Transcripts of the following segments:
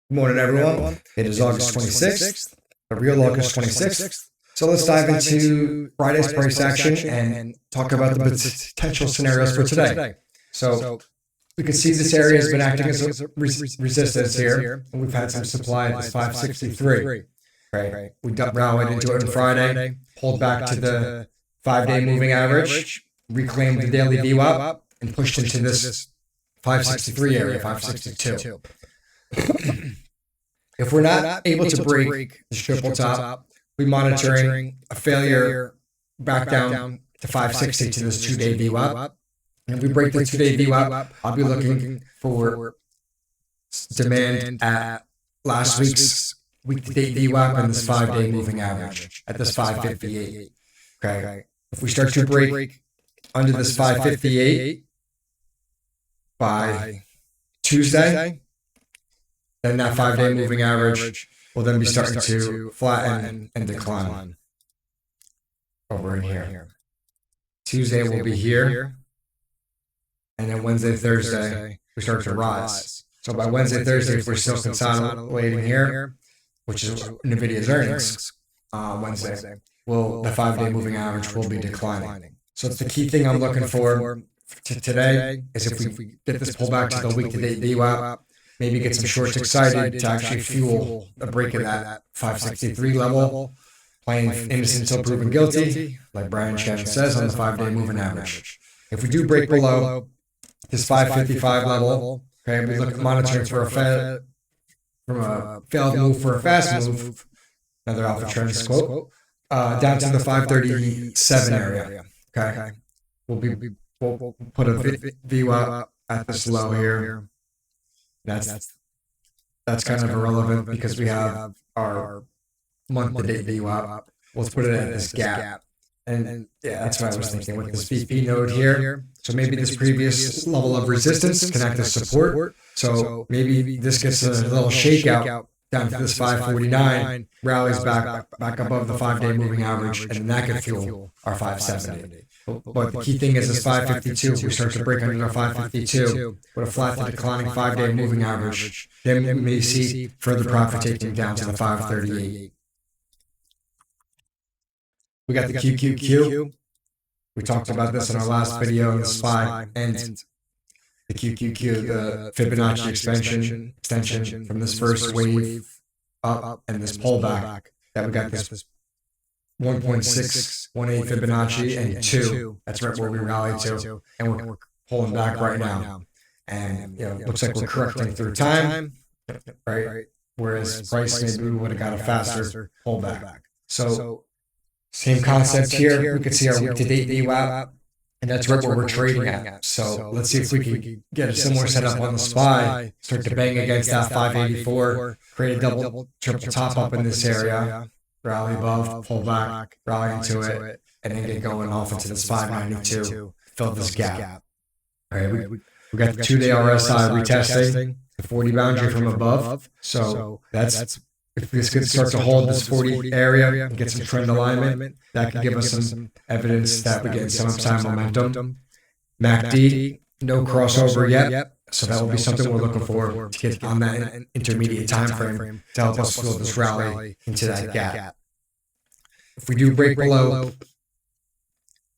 Good morning, everyone. It is August 26th, a real August 26th. So let's dive into Friday's price action and talk about the potential scenarios for today. So we can see this area has been acting as a resistance here, and we've had some supply at this 563. Right. We rallied into it on Friday, pulled back to the 5-day moving average, reclaimed the daily VWAP, and pushed into this 563 area, 562. If we're not able to break this triple top, we're monitoring a failure back down to 560 to this 2-day VWAP. And if we break the 2-day VWAP, I'll be looking for demand at last week's week-to-date VWAP and this 5-day moving average at this 558. Okay. If we start to break under this 558 by Tuesday, then that 5-day moving average will then be starting to flatten and decline over in here. Tuesday will be here, and then Wednesday, Thursday, we start to rise. So by Wednesday, Thursday, if we're still consolidating here, which is NVIDIA's earnings Wednesday, the 5-day moving average will be declining. So it's the key thing I'm looking for today is if we get this pullback to the week-to-date VWAP, maybe get some shorts excited to actually fuel a break of that 563 level, playing innocent until proven guilty, like Brian Chen says on the 5-day moving average. If we do break below this 555 level, okay, we look at monitoring for a failed move for a fast move, another Alpha Trends quote, down to the 537 area. Okay, we'll put a VWAP at this low here. That's kind of irrelevant because we have our month-to-date VWAP. Let's put it at this gap. And yeah, that's what I was thinking with this VP node here. So maybe this previous level of resistance can act as support. So maybe this gets a little shakeout down to this 549, rallies back above the 5-day moving average, and that can fuel our 570. But the key thing is this 552. If we start to break under our 552 with a flat to declining 5-day moving average, then we may see further profit taking down to the 538. We got the QQQ. We talked about this in our last video on the SPY and the QQQ, the Fibonacci extension from this first wave up and this pullback that we got this 1.618 Fibonacci and 2. That's right where we rallied to, and we're pulling back right now. And looks like we're correcting through time, right? Whereas price maybe we would have got a faster pullback. So same concept here. We can see our week-to-date VWAP, and that's right where we're trading at. So let's see if we can get a similar setup on the SPY, start to bang against that 584, create a double, triple top up in this area. Rally above, pull back, rally into it, and then get going off into this 592, fill this gap. All right, we got the 2-day RSI retesting the 40 boundary from above. So that's if this could start to hold this 40 area and get some trend alignment, that could give us some evidence that we get some upside momentum. MACD, no crossover yet. So that will be something we're looking for to get on that intermediate time frame to help us fuel this rally into that gap. If we do break below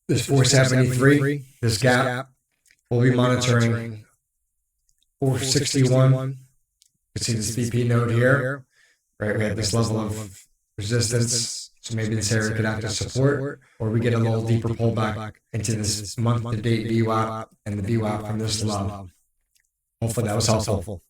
this 473, this gap, we'll be monitoring 461. You can see this VP node here. Right, we have this level of resistance. So maybe this area could act as support, or we get a little deeper pullback into this month-to-date VWAP and the VWAP from this low. Hopefully that was helpful.